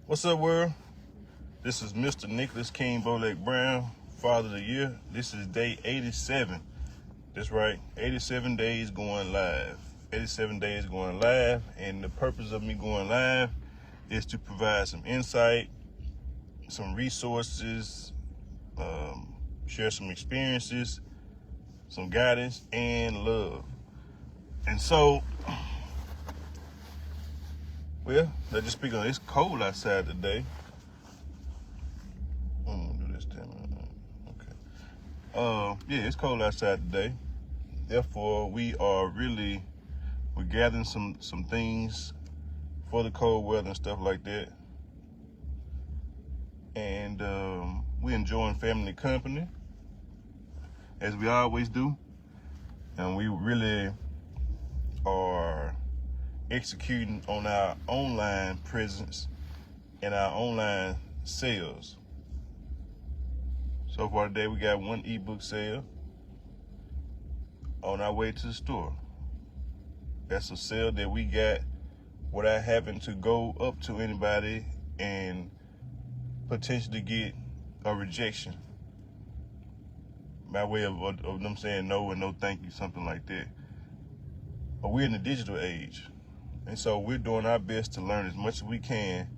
What's up, world? This is Mr. Nicholas King Bolek Brown, Father of the Year. This is day 87. That's right, 87 days going live. 87 days going live, and the purpose of me going live is to provide some insight, some resources, share some experiences, some guidance, and love. And so, well, let's just speak on it. It's cold outside today. I'm gonna do this time. Okay. Yeah, it's cold outside today. Therefore, we're gathering some things for the cold weather and stuff like that. And we're enjoying family company, as we always do. And we really are executing on our online presence and our online sales. So far today, we got one ebook sale on our way to the store. That's a sale that we got without having to go up to anybody and potentially get a rejection by way of them saying no and no thank you, something like that. But we're in the digital age, and so we're doing our best to learn as much as we can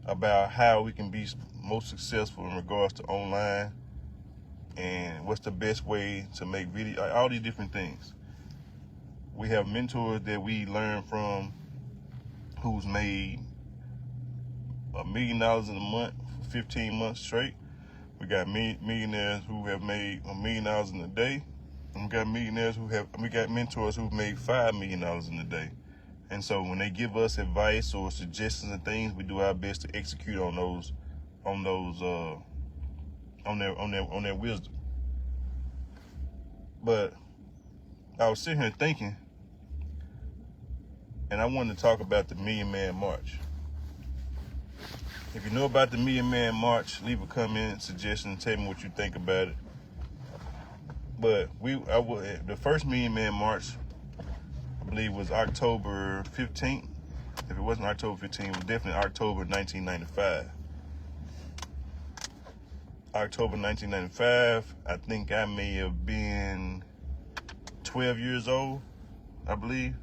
about how we can be most successful in regards to online and what's the best way to make video, all these different things. We have mentors that we learn from who's made $1 million in a month for 15 months straight. We got millionaires who have made $1 million in a day. And we got mentors who've made $5 million in a day. And so when they give us advice or suggestions and things, we do our best to execute on their wisdom. But I was sitting here thinking, and I wanted to talk about the Million Man March. If you know about the Million Man March, leave a comment, suggestion, and tell me what you think about it. But the first Million Man March, I believe, was October 15th. If it wasn't October 15th, it was definitely October 1995. October 1995, I think I may have been 12 years old, I believe.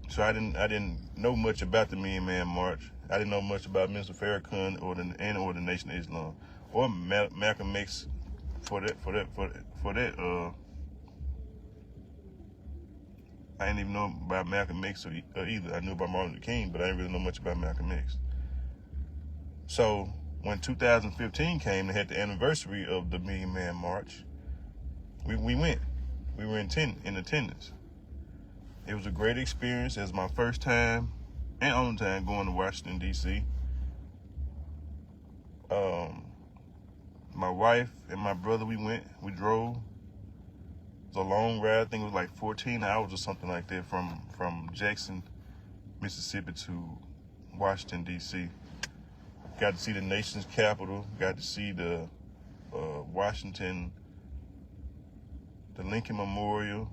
So I didn't know much about the Million Man March. I didn't know much about Mr. Farrakhan or the Nation of Islam or Malcolm X for that. I didn't even know about Malcolm X either. I knew about Martin Luther King, but I didn't really know much about Malcolm X. So when 2015 came, they had the anniversary of the Million Man March. We went. We were in attendance. It was a great experience. It was my first time and only time going to Washington, D.C. My wife and my brother, we drove. It was a long ride. I think it was like 14 hours or something like that from Jackson, Mississippi to Washington, D.C. Got to see the nation's capital. Got to see the Washington, the Lincoln Memorial.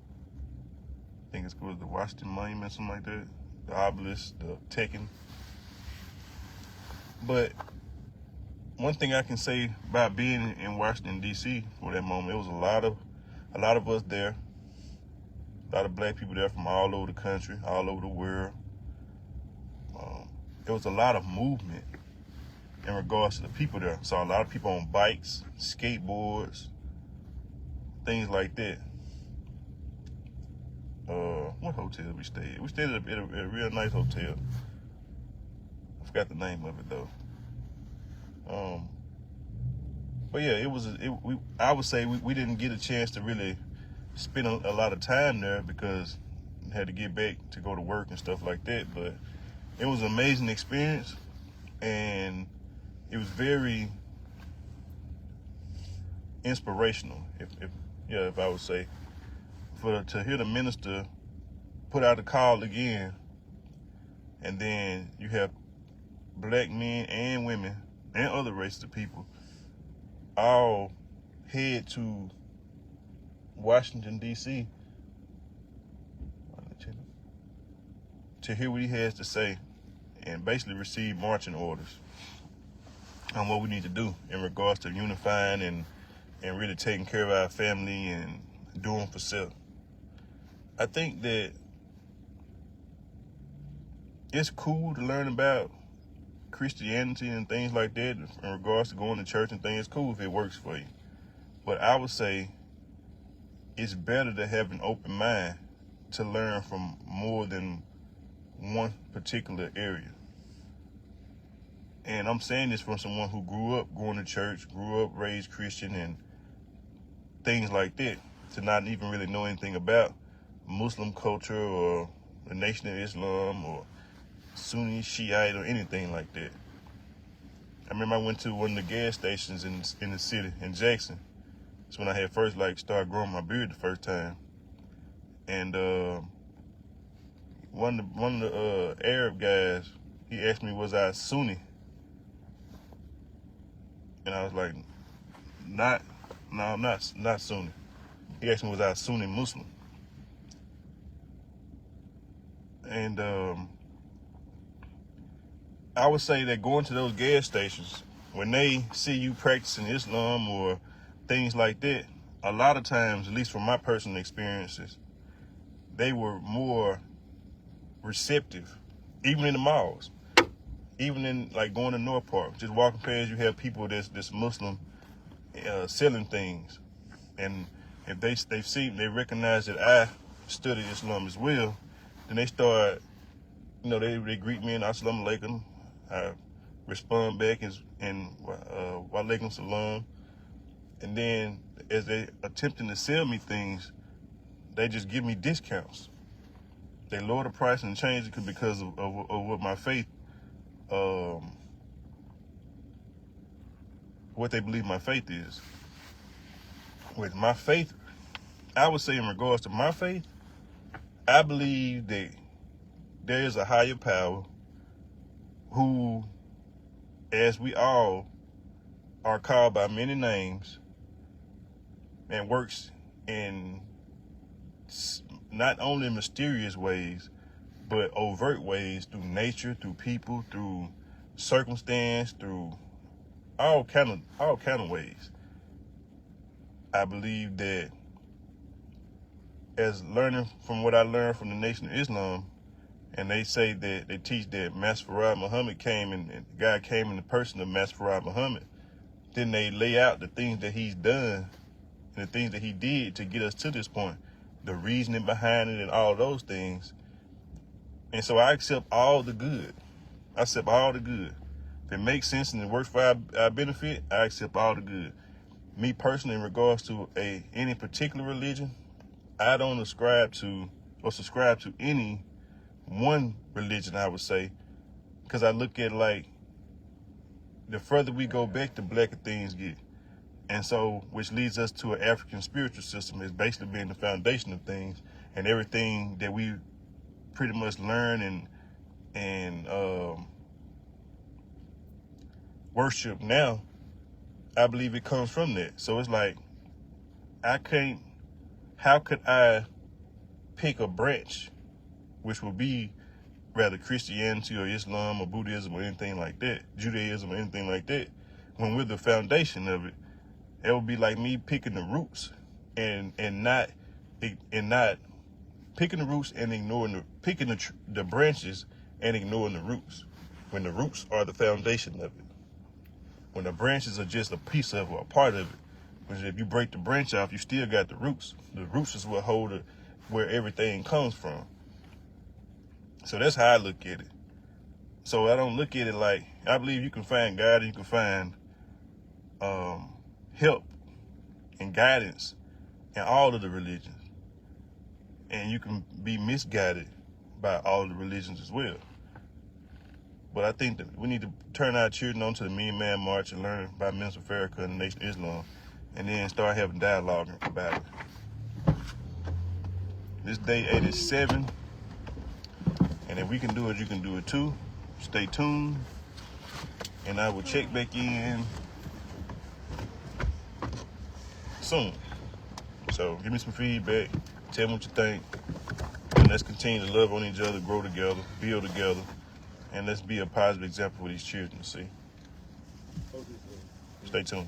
I think it's called the Washington Monument, something like that. The obelisk, the Tekken. But one thing I can say about being in Washington, D.C. for that moment, it was a lot of us there, a lot of black people there from all over the country, all over the world. There was a lot of movement in regards to the people there. Saw a lot of people on bikes, skateboards, things like that. What hotel we stayed at? We stayed at a real nice hotel. I forgot the name of it though. But yeah, I would say we didn't get a chance to really spend a lot of time there because we had to get back to go to work and stuff like that. But it was an amazing experience, and it was very inspirational. If I would say, to hear the minister put out a call again, and then you have black men and women and other races of people all head to Washington, D.C. to hear what he has to say and basically receive marching orders on what we need to do in regards to unifying and really taking care of our family and doing for self. I think that it's cool to learn about Christianity and things like that in regards to going to church and things. It's cool if it works for you. But I would say it's better to have an open mind to learn from more than one particular area. And I'm saying this from someone who grew up going to church, grew up raised Christian and things like that, to not even really know anything about Muslim culture or the Nation of Islam or Sunni, Shiite, or anything like that. I remember I went to one of the gas stations in the city, in Jackson. That's when I had first started growing my beard the first time. And one of the Arab guys, he asked me, was I Sunni? And I was like, no, I'm not Sunni. He asked me, was I Sunni Muslim? And I would say that going to those gas stations, when they see you practicing Islam or things like that, a lot of times, at least from my personal experiences, they were more receptive, even in the malls, even in like going to North Park, just walking past, you have people that's Muslim selling things, and if they recognize that I study Islam as well, then they start, they greet me in Assalamu alaikum. I respond back in wa alaikum salam, and then as they attempting to sell me things, they just give me discounts. They lower the price and change it because of what my faith, what they believe my faith is. With my faith, I would say in regards to my faith, I believe that there is a higher power who, as we all are called by many names, and works in not only mysterious ways, but overt ways through nature, through people, through circumstance, through all kind of ways. I believe that as learning from what I learned from the Nation of Islam, and they say that they teach that Master Farad Muhammad came and God came in the person of Master Farad Muhammad. Then they lay out the things that he's done and the things that he did to get us to this point, the reasoning behind it and all those things. And so I accept all the good. I accept all the good. If it makes sense and it works for our benefit, I accept all the good. Me personally, in regards to any particular religion, I don't subscribe to any one religion, I would say, because I look at like the further we go back, the blacker things get. And so, which leads us to an African spiritual system, is basically being the foundation of things, and everything that we pretty much learn and worship now, I believe it comes from that. So it's like, how could I pick a branch, which would be rather Christianity or Islam or Buddhism or anything like that, Judaism or anything like that, when we're the foundation of it? It would be like me picking the roots and not picking the roots and ignoring picking the branches and ignoring the roots, when the roots are the foundation of it. When the branches are just a piece of or a part of it. Because if you break the branch off, you still got the roots. The roots is what hold it, where everything comes from. So that's how I look at it. So I don't look at it like, I believe you can find God and you can find help and guidance in all of the religions. And you can be misguided by all of the religions as well. But I think that we need to turn our children on to the Million Man March and learn about Minister Farrakhan and the Nation of Islam, and then start having dialogue about it. This day 87, and if we can do it, you can do it too. Stay tuned, and I will check back in soon. So give me some feedback, tell me what you think, and let's continue to love on each other, grow together, build together, and let's be a positive example for these children to see. Stay tuned.